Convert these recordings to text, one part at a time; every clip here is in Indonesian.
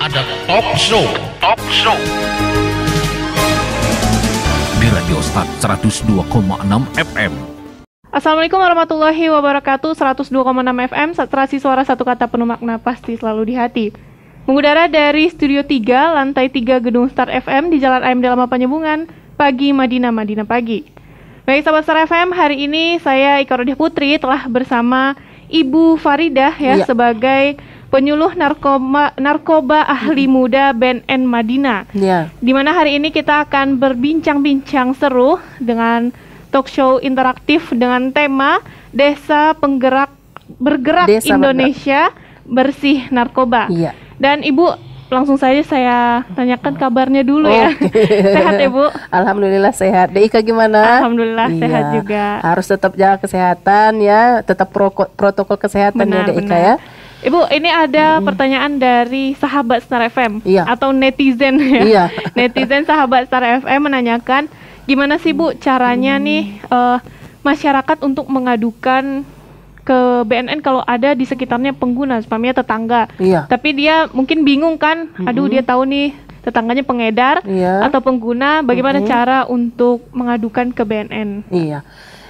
ada talk show di Radio Start 102,6 FM. Assalamualaikum warahmatullahi wabarakatuh. 102,6 FM, saturasi suara satu kata penuh makna, pasti selalu di hati. Mengudara dari Studio 3, lantai 3 Gedung Start FM di Jalan AM Dalama Panyebungan, pagi Madinah pagi. Baik sahabat Start FM, hari ini saya Ika Rodiah Putri telah bersama Ibu Faridah sebagai penyuluh narkoba ahli muda BNN Madinah. Di mana hari ini kita akan berbincang-bincang seru dengan talk show interaktif dengan tema Desa Bergerak Desa Indonesia Bersih Narkoba. Dan Ibu, langsung saja saya tanyakan kabarnya dulu ya. Sehat ya Bu? Alhamdulillah sehat. Dek Ika gimana? Alhamdulillah sehat juga. Harus tetap jaga kesehatan ya, tetap protokol kesehatan ya Dek Ika ya. Ibu, ini ada pertanyaan dari sahabat Star FM atau netizen ya. Netizen sahabat Star FM menanyakan, gimana sih Bu caranya nih masyarakat untuk mengadukan ke BNN kalau ada di sekitarnya pengguna, umpamanya tetangga. Tapi dia mungkin bingung kan, aduh dia tahu nih tetangganya pengedar atau pengguna, bagaimana cara untuk mengadukan ke BNN?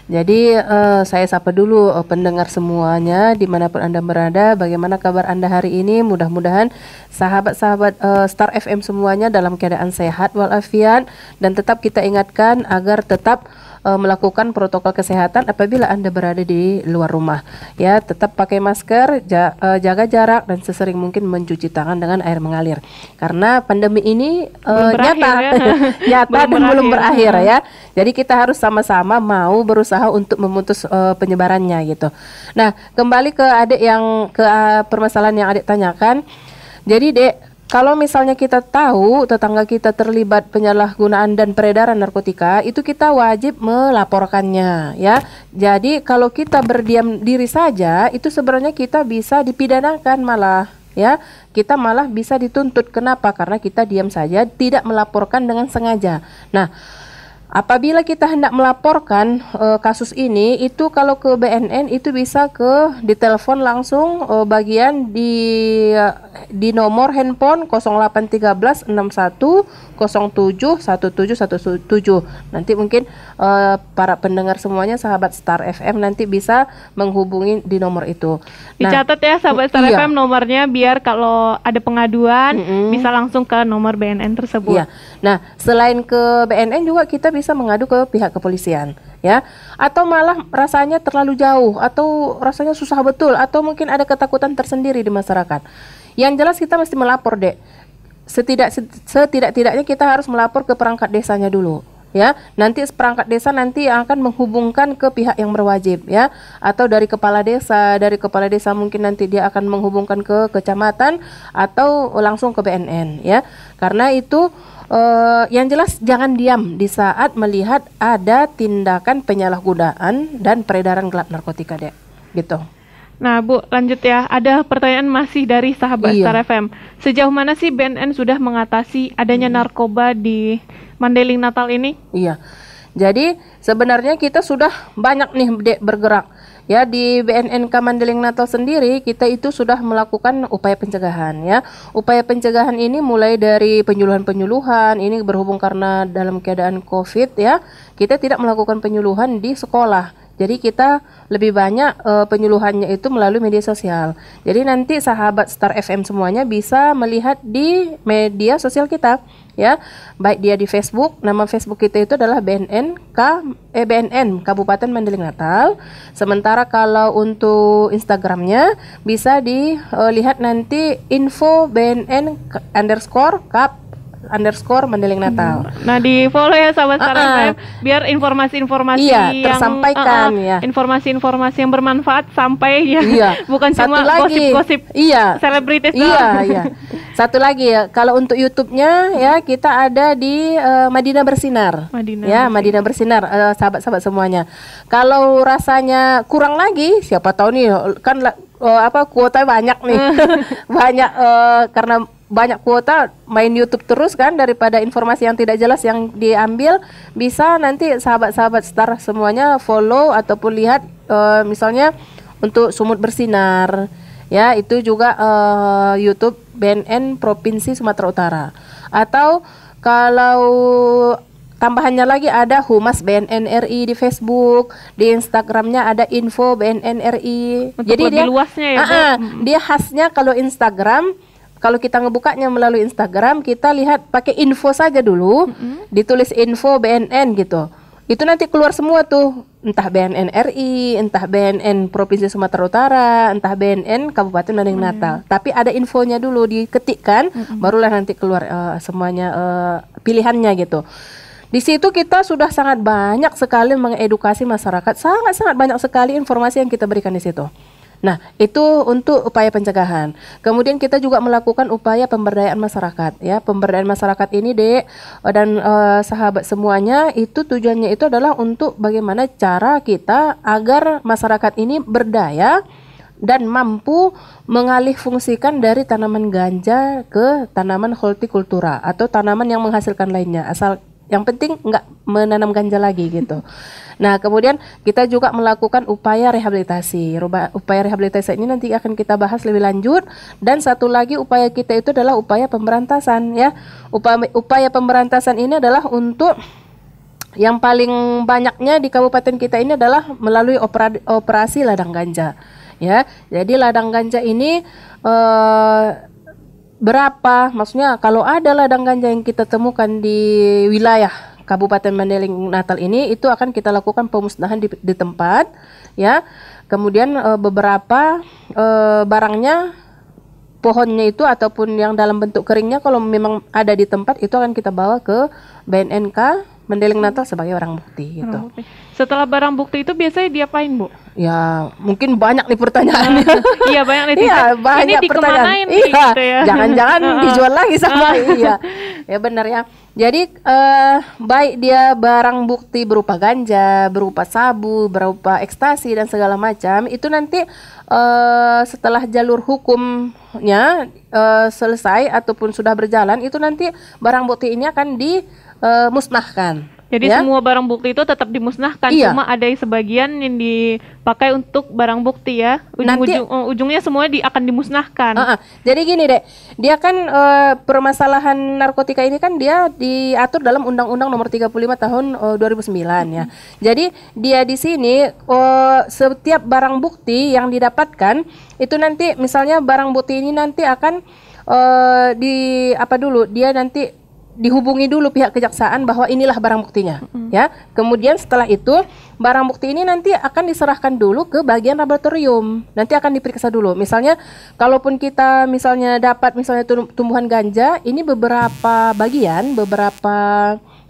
Jadi saya sapa dulu pendengar semuanya dimanapun Anda berada. Bagaimana kabar Anda hari ini? Mudah-mudahan sahabat-sahabat Star FM semuanya dalam keadaan sehat walafiat, dan tetap kita ingatkan agar tetap melakukan protokol kesehatan apabila Anda berada di luar rumah. Ya, tetap pakai masker, jaga jarak, dan sesering mungkin mencuci tangan dengan air mengalir. Karena pandemi ini nyata dan belum berakhir ya. Jadi kita harus sama-sama mau berusaha untuk memutus penyebarannya gitu. Nah, kembali ke adik ke permasalahan yang adik tanyakan. Jadi Dek, kalau misalnya kita tahu tetangga kita terlibat penyalahgunaan dan peredaran narkotika, itu kita wajib melaporkannya ya. Jadi kalau kita berdiam diri saja, itu sebenarnya kita bisa dipidanakan malah ya. Kita malah bisa dituntut. Kenapa? Karena kita diam saja, tidak melaporkan dengan sengaja. Nah, apabila kita hendak melaporkan kasus ini, itu kalau ke BNN itu bisa ditelepon langsung bagian di nomor handphone 0813 61 07 1717. Nanti mungkin para pendengar semuanya sahabat Star FM nanti bisa menghubungi di nomor itu. Dicatat ya sahabat Star FM nomornya, biar kalau ada pengaduan bisa langsung ke nomor BNN tersebut. Nah, selain ke BNN juga kita bisa mengadu ke pihak kepolisian ya, atau malah rasanya terlalu jauh atau rasanya susah betul, atau mungkin ada ketakutan tersendiri di masyarakat. Yang jelas kita mesti melapor Dek. Setidak-tidaknya kita harus melapor ke perangkat desanya dulu ya. Nanti perangkat desa nanti akan menghubungkan ke pihak yang berwajib ya, atau dari kepala desa mungkin nanti dia akan menghubungkan ke kecamatan atau langsung ke BNN ya. Karena itu yang jelas jangan diam di saat melihat ada tindakan penyalahgunaan dan peredaran gelap narkotika Dek, gitu. Nah Bu, lanjut ya. Ada pertanyaan masih dari sahabat Star FM. Sejauh mana sih BNN sudah mengatasi adanya narkoba di Mandailing Natal ini? Jadi sebenarnya kita sudah banyak nih Dek bergerak. Ya, di BNNK Mandailing Natal sendiri kita itu sudah melakukan upaya pencegahan ya. Upaya pencegahan ini mulai dari penyuluhan-penyuluhan. Ini berhubung karena dalam keadaan COVID ya, kita tidak melakukan penyuluhan di sekolah. Jadi kita lebih banyak penyuluhannya itu melalui media sosial. Jadi nanti sahabat Star FM semuanya bisa melihat di media sosial kita ya. Baik dia di Facebook, nama Facebook kita itu adalah BNN Kabupaten Mandailing Natal. Sementara kalau untuk Instagramnya bisa dilihat nanti info BNN _Kap_ Mandailing Natal. Nah, di follow ya sahabat Star FM biar informasi-informasi yang tersampaikan informasi-informasi yang bermanfaat sampai ya. Bukan cuma gosip-gosip selebritis doang. Satu lagi ya, kalau untuk YouTube-nya ya kita ada di Madinah Bersinar. Madinah Bersinar sahabat-sahabat semuanya. Kalau rasanya kurang lagi, siapa tahu nih kan kuota banyak nih. Karena banyak kuota main YouTube terus kan, daripada informasi yang tidak jelas yang diambil. Bisa nanti sahabat-sahabat Star semuanya follow ataupun lihat misalnya untuk Sumut Bersinar ya, itu juga YouTube BNN Provinsi Sumatera Utara. Atau kalau tambahannya lagi ada Humas BNN RI di Facebook, di Instagramnya ada info BNN RI. Untuk jadi lebih dia luasnya ya, Bu. dia khasnya kalau Instagram, kalau kita ngebukanya melalui Instagram, kita lihat pakai info saja dulu, ditulis info BNN gitu. Itu nanti keluar semua tuh, entah BNN RI, entah BNN Provinsi Sumatera Utara, entah BNN Kabupaten Mandailing Natal. Tapi ada infonya dulu diketikkan, barulah nanti keluar semuanya pilihannya gitu. Di situ kita sudah sangat banyak sekali mengedukasi masyarakat, sangat banyak sekali informasi yang kita berikan di situ. Nah, itu untuk upaya pencegahan. Kemudian kita juga melakukan upaya pemberdayaan masyarakat, ya. Pemberdayaan masyarakat ini, Dek, dan sahabat semuanya, itu tujuannya itu adalah untuk bagaimana cara kita agar masyarakat ini berdaya dan mampu mengalih fungsikan dari tanaman ganja ke tanaman hortikultura atau tanaman yang menghasilkan lainnya, asal yang penting nggak menanam ganja lagi gitu. Nah, kemudian kita juga melakukan upaya rehabilitasi. Upaya rehabilitasi ini nanti akan kita bahas lebih lanjut. Dan satu lagi upaya kita itu adalah upaya pemberantasan, ya. Upaya pemberantasan ini adalah untuk yang paling banyaknya di kabupaten kita ini adalah melalui operasi ladang ganja, ya. Jadi ladang ganja ini berapa? Maksudnya kalau ada ladang ganja yang kita temukan di wilayah Kabupaten Mandailing Natal ini, itu akan kita lakukan pemusnahan di tempat, ya. Kemudian beberapa barangnya, pohonnya itu ataupun yang dalam bentuk keringnya, kalau memang ada di tempat, itu akan kita bawa ke BNNK Mandailing Natal sebagai barang bukti gitu. Setelah barang bukti itu biasanya diapain, Bu? Ya, mungkin banyak nih pertanyaannya. Iya, banyak netizen. Iya, banyak ini pertanyaan. Iya, gitu ya. Jangan-jangan dijual lagi sama iya. Ya benar ya. Jadi baik dia barang bukti berupa ganja, berupa sabu, berupa ekstasi dan segala macam, itu nanti setelah jalur hukumnya selesai ataupun sudah berjalan, itu nanti barang bukti ini akan dimusnahkan. Jadi ya? semua barang bukti itu tetap dimusnahkan, Iya. cuma ada sebagian yang dipakai untuk barang bukti ya. Ujungnya semua akan dimusnahkan. Jadi gini, Dek, dia kan permasalahan narkotika ini kan dia diatur dalam Undang-Undang Nomor 35 Tahun 2009 ya. Jadi dia di sini setiap barang bukti yang didapatkan itu nanti misalnya barang bukti ini nanti akan dia nanti dihubungi dulu pihak kejaksaan bahwa inilah barang buktinya, ya. Kemudian setelah itu barang bukti ini nanti akan diserahkan dulu ke bagian laboratorium. Nanti akan diperiksa dulu. Misalnya, kalaupun kita misalnya dapat misalnya tumbuhan ganja, ini beberapa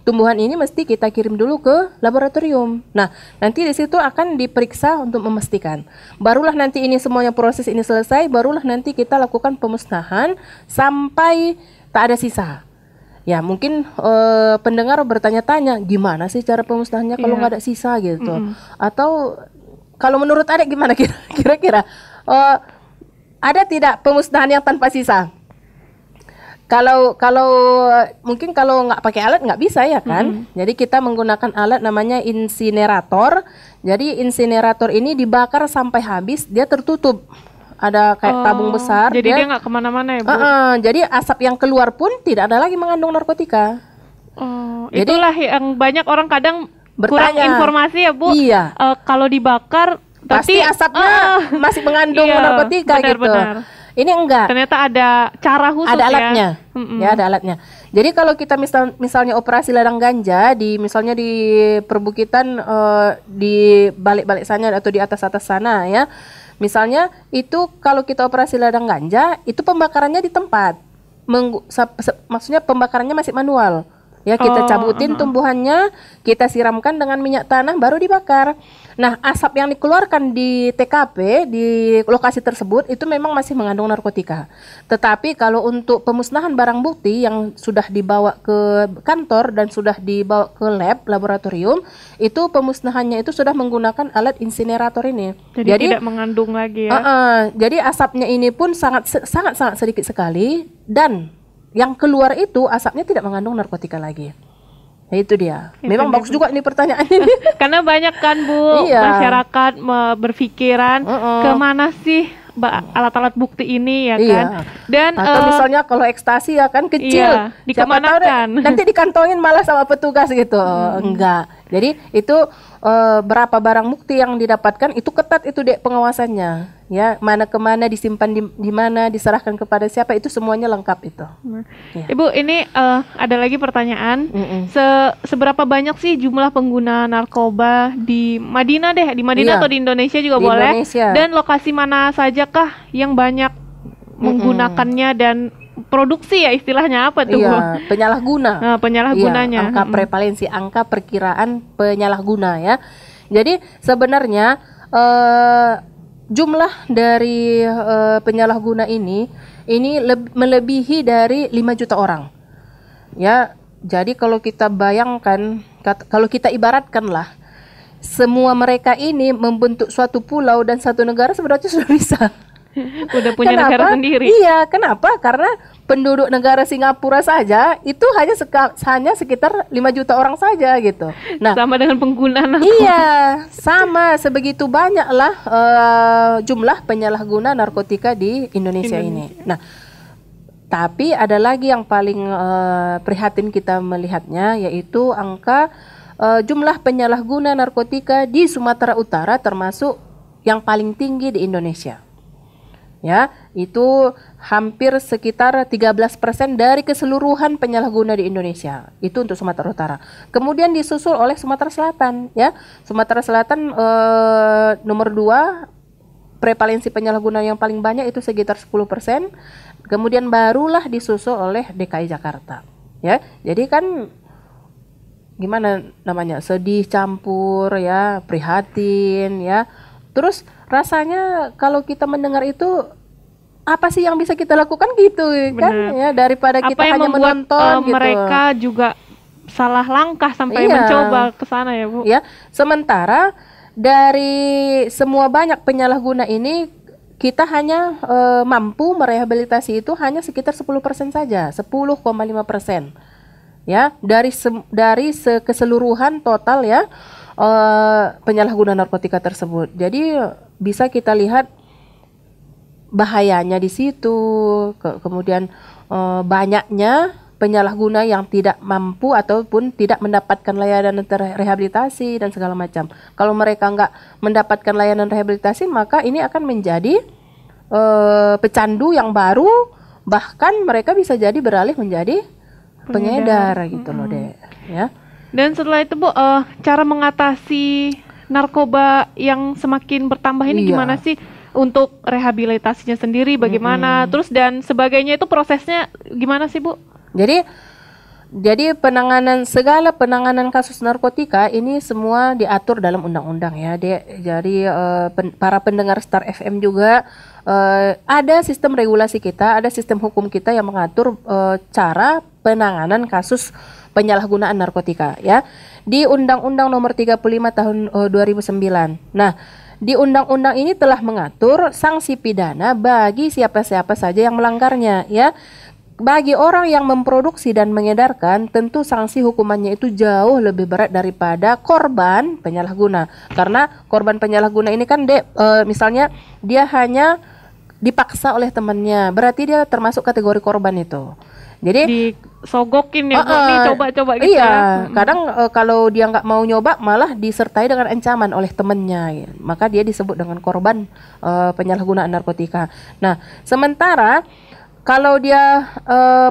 tumbuhan ini mesti kita kirim dulu ke laboratorium. Nah, nanti di situ akan diperiksa untuk memastikan. Barulah nanti ini semuanya proses ini selesai, barulah nanti kita lakukan pemusnahan sampai tak ada sisa. Ya, mungkin pendengar bertanya-tanya, gimana sih cara pemusnahannya kalau nggak ada sisa gitu? Atau kalau menurut Adek gimana kira-kira? Ada tidak pemusnahan yang tanpa sisa? Kalau mungkin kalau nggak pakai alat nggak bisa ya kan? Jadi kita menggunakan alat namanya insinerator. Jadi insinerator ini dibakar sampai habis, dia tertutup. Ada kayak tabung besar. Jadi dia nggak kemana-mana ya, Bu? Jadi asap yang keluar pun tidak ada lagi mengandung narkotika. Jadi, itulah yang banyak orang kadang kurang bertanya. Informasi ya, Bu. Iya. Kalau dibakar pasti asapnya masih mengandung narkotika gitu. Benar. Ini enggak. Ternyata ada cara khusus, ada alatnya. Ya, ya ada alatnya. Jadi kalau kita misalnya operasi ladang ganja misalnya di perbukitan di balik-balik sana atau di atas-atas sana ya. Misalnya itu kalau kita operasi ladang ganja, itu pembakarannya di tempat. Maksudnya pembakarannya masih manual. Ya, kita cabutin tumbuhannya, kita siramkan dengan minyak tanah, baru dibakar. Nah, asap yang dikeluarkan di TKP, di lokasi tersebut, itu memang masih mengandung narkotika. Tetapi kalau untuk pemusnahan barang bukti yang sudah dibawa ke kantor dan sudah dibawa ke laboratorium, itu pemusnahannya itu sudah menggunakan alat insinerator ini. Jadi tidak mengandung lagi ya. Jadi asapnya ini pun sangat sedikit sekali, dan yang keluar itu asapnya tidak mengandung narkotika lagi. Nah, itu dia. Memang bagus juga ini pertanyaan ini. Karena banyak kan, Bu, masyarakat berpikiran kemana sih alat-alat bukti ini ya Iya. kan. Dan Atau misalnya kalau ekstasi ya kan kecil, iya, siapa tahu dikemanakan. nanti dikantongin malah sama petugas gitu. Enggak. Jadi itu berapa barang bukti yang didapatkan itu ketat itu dek pengawasannya. Ya, mana kemana disimpan di mana, diserahkan kepada siapa itu semuanya lengkap itu. Iya. Ibu, ini ada lagi pertanyaan. Mm-mm. Seberapa banyak sih jumlah pengguna narkoba di Madinah deh? Di Madinah Iya. atau di Indonesia juga Di boleh. Indonesia. Dan lokasi mana saja kah yang banyak menggunakannya dan produksi ya istilahnya apa tuh? Bu? Iya, penyalahguna. Nah, penyalahgunanya. Iya, angka prevalensi, angka perkiraan penyalahguna ya. Jadi sebenarnya jumlah dari penyalahguna ini melebihi dari 5 juta orang. Ya, jadi kalau kita bayangkan, kalau kita ibaratkan lah, semua mereka ini membentuk suatu pulau dan satu negara sebenarnya sudah bisa. Udah punya negara sendiri. Iya, kenapa? Karena penduduk negara Singapura saja itu hanya sekitar 5 juta orang saja gitu. Nah, Sama dengan pengguna narkoba. iya, sama sebegitu banyaklah jumlah penyalahguna narkotika di Indonesia ini. Nah, tapi ada lagi yang paling prihatin kita melihatnya, yaitu angka jumlah penyalahguna narkotika di Sumatera Utara termasuk yang paling tinggi di Indonesia. Ya, itu hampir sekitar 13% dari keseluruhan penyalahguna di Indonesia. Itu untuk Sumatera Utara. Kemudian disusul oleh Sumatera Selatan, ya. Sumatera Selatan nomor 2, prevalensi penyalahguna yang paling banyak itu sekitar 10%. Kemudian barulah disusul oleh DKI Jakarta. Ya. Jadi kan gimana namanya? Sedih campur ya, prihatin ya. Terus rasanya kalau kita mendengar itu apa sih yang bisa kita lakukan gitu kan ya, daripada Apa kita yang hanya membuat menonton gitu. mereka juga salah langkah sampai Iya. mencoba ke sana ya, Bu? Ya, sementara dari semua banyak penyalahguna ini kita hanya mampu merehabilitasi itu hanya sekitar 10% saja, 10,5%. Ya, dari keseluruhan total ya penyalahguna narkotika tersebut. Jadi bisa kita lihat bahayanya di situ, kemudian banyaknya penyalahguna yang tidak mampu ataupun tidak mendapatkan layanan rehabilitasi dan segala macam. Kalau mereka nggak mendapatkan layanan rehabilitasi, maka ini akan menjadi pecandu yang baru, bahkan mereka bisa jadi beralih menjadi pengedar gitu loh deh, ya. Dan setelah itu, Bu, cara mengatasi narkoba yang semakin bertambah ini Iya. gimana sih? Untuk rehabilitasinya sendiri bagaimana? Terus dan sebagainya itu prosesnya gimana sih, Bu? Jadi segala penanganan kasus narkotika ini semua diatur dalam undang-undang ya, Dek. Jadi para pendengar Star FM juga ada sistem regulasi kita, ada sistem hukum kita yang mengatur cara penanganan kasus penyalahgunaan narkotika ya. Di Undang-Undang Nomor 35 tahun 2009. Nah, di undang-undang ini telah mengatur sanksi pidana bagi siapa-siapa saja yang melanggarnya ya. Bagi orang yang memproduksi dan mengedarkan, tentu sanksi hukumannya itu jauh lebih berat daripada korban penyalahguna. Karena korban penyalahguna ini kan misalnya dia hanya dipaksa oleh temannya, berarti dia termasuk kategori korban itu. Jadi disogokin ya, Bu, nih coba-coba gitu iya, ya. kadang kalau dia nggak mau nyoba malah disertai dengan ancaman oleh temennya ya. Maka dia disebut dengan korban penyalahgunaan narkotika. Nah, sementara kalau dia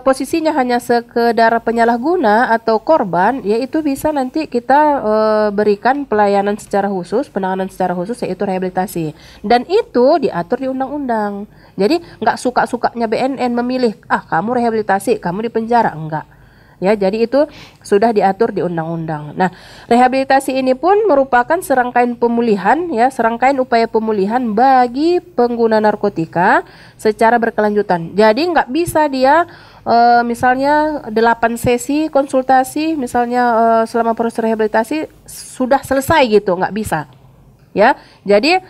posisinya hanya sekedar penyalahguna atau korban, yaitu bisa nanti kita berikan pelayanan secara khusus, penanganan secara khusus, yaitu rehabilitasi. Dan itu diatur di undang-undang. Jadi nggak suka-sukanya BNN memilih, kamu rehabilitasi, kamu di penjara, enggak. Ya, jadi itu sudah diatur di undang-undang. Nah, rehabilitasi ini pun merupakan serangkaian pemulihan ya, serangkaian upaya pemulihan bagi pengguna narkotika secara berkelanjutan. Jadi nggak bisa dia misalnya 8 sesi konsultasi misalnya selama proses rehabilitasi sudah selesai gitu, nggak bisa. Ya, jadi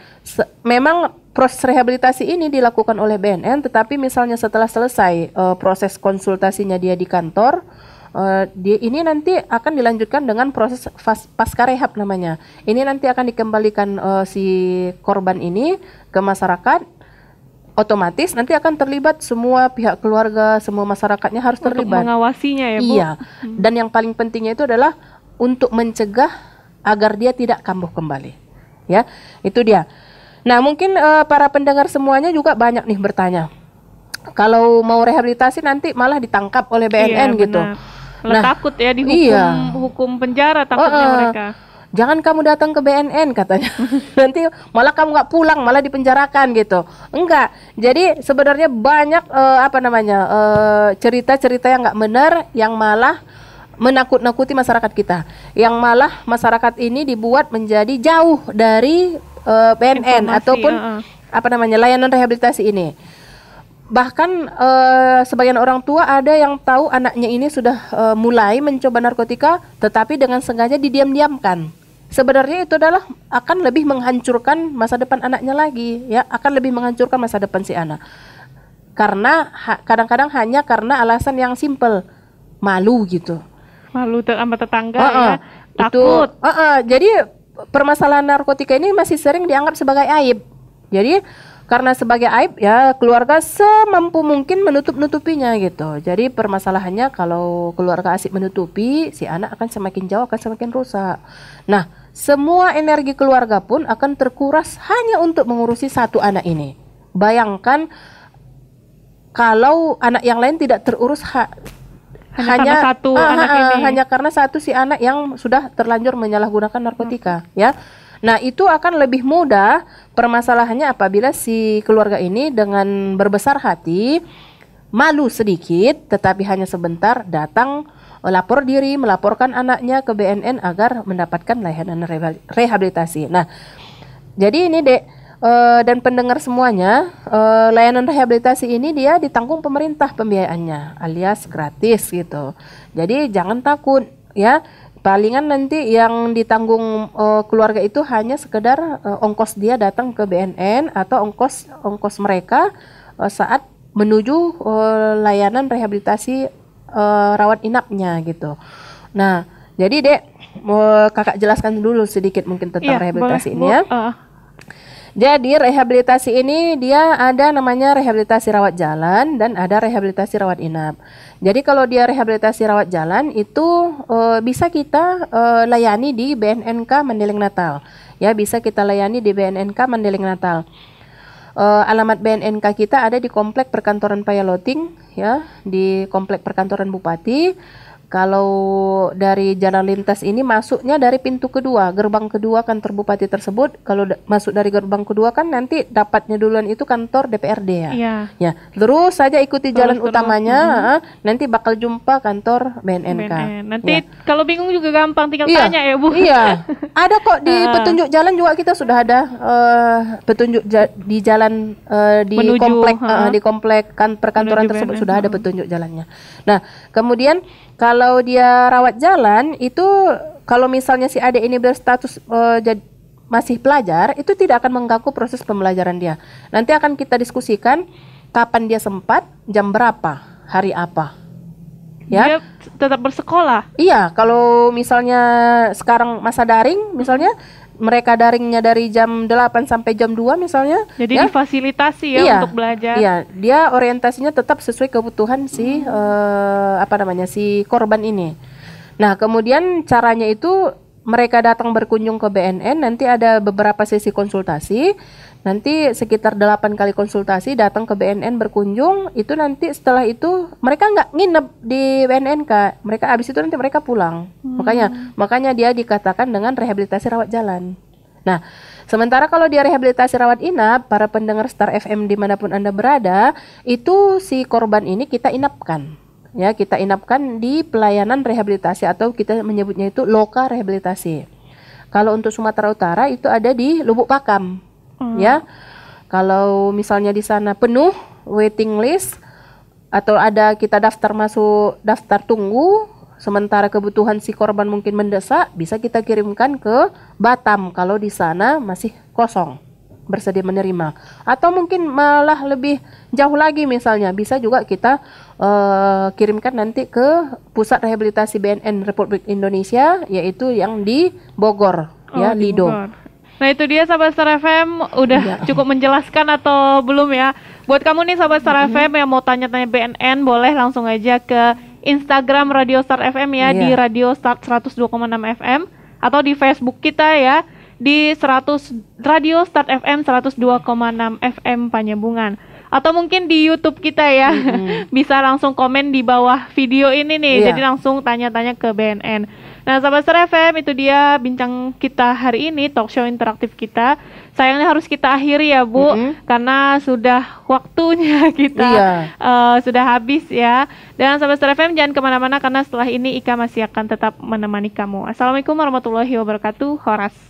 memang proses rehabilitasi ini dilakukan oleh BNN, tetapi misalnya setelah selesai proses konsultasinya dia di kantor, ini nanti akan dilanjutkan dengan proses pasca rehab namanya. Ini nanti akan dikembalikan si korban ini ke masyarakat otomatis nanti akan terlibat semua pihak keluarga, semua masyarakatnya harus Untuk terlibat. mengawasinya ya, Bu. Iya. Dan yang paling pentingnya itu adalah untuk mencegah agar dia tidak kambuh kembali. Ya, itu dia. Nah, mungkin para pendengar semuanya juga banyak nih bertanya. Kalau mau rehabilitasi nanti malah ditangkap oleh BNN Iya, gitu. benar. Takut ya dihukum, iya. hukum penjara takutnya mereka. Jangan kamu datang ke BNN katanya. Nanti malah kamu nggak pulang, malah dipenjarakan gitu. Enggak. Jadi sebenarnya banyak cerita-cerita yang nggak benar, yang malah menakut-nakuti masyarakat kita, yang malah masyarakat ini dibuat menjadi jauh dari BNN ataupun layanan rehabilitasi ini. Bahkan sebagian orang tua ada yang tahu anaknya ini sudah mulai mencoba narkotika, tetapi dengan sengaja didiam-diamkan. Sebenarnya itu adalah akan lebih menghancurkan masa depan anaknya lagi, ya, akan lebih menghancurkan masa depan si anak. Karena kadang-kadang hanya karena alasan yang simpel, malu gitu. Malu sama tetangga ya, takut. Jadi permasalahan narkotika ini masih sering dianggap sebagai aib. Jadi karena sebagai aib ya keluarga semampu mungkin menutup-nutupinya gitu. Jadi permasalahannya kalau keluarga asik menutupi, si anak akan semakin jauh, akan semakin rusak. Nah, semua energi keluarga pun akan terkuras hanya untuk mengurusi satu anak ini. Bayangkan kalau anak yang lain tidak terurus hanya satu anak ini. Hanya karena satu si anak yang sudah terlanjur menyalahgunakan narkotika, ya. Nah, itu akan lebih mudah permasalahannya apabila si keluarga ini dengan berbesar hati, malu sedikit, tetapi hanya sebentar datang lapor diri, melaporkan anaknya ke BNN agar mendapatkan layanan rehabilitasi. Nah, jadi ini Dek, dan pendengar semuanya, layanan rehabilitasi ini dia ditanggung pemerintah pembiayaannya, alias gratis gitu. Jadi jangan takut ya. Palingan nanti yang ditanggung keluarga itu hanya sekedar ongkos dia datang ke BNN atau ongkos mereka saat menuju layanan rehabilitasi rawat inapnya gitu. Nah, jadi Dek, kakak jelaskan dulu sedikit mungkin tentang rehabilitasi ini ya. Jadi rehabilitasi ini dia ada namanya rehabilitasi rawat jalan dan ada rehabilitasi rawat inap. Jadi kalau dia rehabilitasi rawat jalan itu bisa kita layani di BNNK Mandailing Natal. Ya, bisa kita layani di BNNK Mandailing Natal. Alamat BNNK kita ada di Komplek Perkantoran Payaloting, ya, di Komplek Perkantoran Bupati. Kalau dari jalan lintas ini masuknya dari pintu kedua, gerbang kedua kantor bupati tersebut. Kalau masuk dari gerbang kedua kan nanti dapatnya duluan itu kantor DPRD ya. Iya. Ya, terus saja ikuti jalan utamanya, nanti bakal jumpa kantor BNNK. Nanti kalau bingung juga gampang, tinggal tanya ya Bu. Iya, ada kok di petunjuk jalan juga kita sudah ada petunjuk di jalan di komplek perkantoran tersebut sudah ada petunjuk jalannya. Nah, kemudian kalau dia rawat jalan itu, kalau misalnya si adik ini berstatus masih pelajar, itu tidak akan mengganggu proses pembelajaran dia. Nanti akan kita diskusikan kapan dia sempat, jam berapa, hari apa. Ya, dia tetap bersekolah. Iya, kalau misalnya sekarang masa daring, misalnya mereka daringnya dari jam 8 sampai jam 2 misalnya. Jadi difasilitasi ya untuk belajar. Iya, dia orientasinya tetap sesuai kebutuhan si si korban ini. Nah, kemudian caranya itu mereka datang berkunjung ke BNN, nanti ada beberapa sesi konsultasi. Nanti sekitar 8 kali konsultasi datang ke BNN berkunjung, itu nanti setelah itu mereka nggak nginep di BNN Kak. Mereka habis itu nanti mereka pulang. Makanya dia dikatakan dengan rehabilitasi rawat jalan. Nah, sementara kalau dia rehabilitasi rawat inap, para pendengar Star FM dimanapun Anda berada, itu si korban ini kita inapkan. Ya, kita inapkan di pelayanan rehabilitasi atau kita menyebutnya itu loka rehabilitasi. Kalau untuk Sumatera Utara itu ada di Lubuk Pakam. Ya, kalau misalnya di sana penuh waiting list atau ada kita daftar masuk daftar tunggu, sementara kebutuhan si korban mungkin mendesak, bisa kita kirimkan ke Batam kalau di sana masih kosong, bersedia menerima. Atau mungkin malah lebih jauh lagi, misalnya bisa juga kita kirimkan nanti ke pusat rehabilitasi BNN Republik Indonesia, yaitu yang di Bogor, ya, Lido. Bogor. Nah itu dia sahabat Star FM, udah cukup menjelaskan atau belum ya? Buat kamu nih sahabat Star FM yang mau tanya-tanya BNN, boleh langsung aja ke Instagram Radio Star FM ya, di Radio Start 102,6 FM, atau di Facebook kita ya, di Radio Start FM 102,6 FM Panyambungan. Atau mungkin di YouTube kita ya, bisa langsung komen di bawah video ini nih, jadi langsung tanya-tanya ke BNN. Nah sahabat Star FM, itu dia bincang kita hari ini, talk show interaktif kita. Sayangnya harus kita akhiri ya Bu, karena sudah waktunya kita sudah habis ya. Dan sahabat Star FM jangan kemana-mana, karena setelah ini Ika masih akan tetap menemani kamu. Assalamualaikum warahmatullahi wabarakatuh. Horas.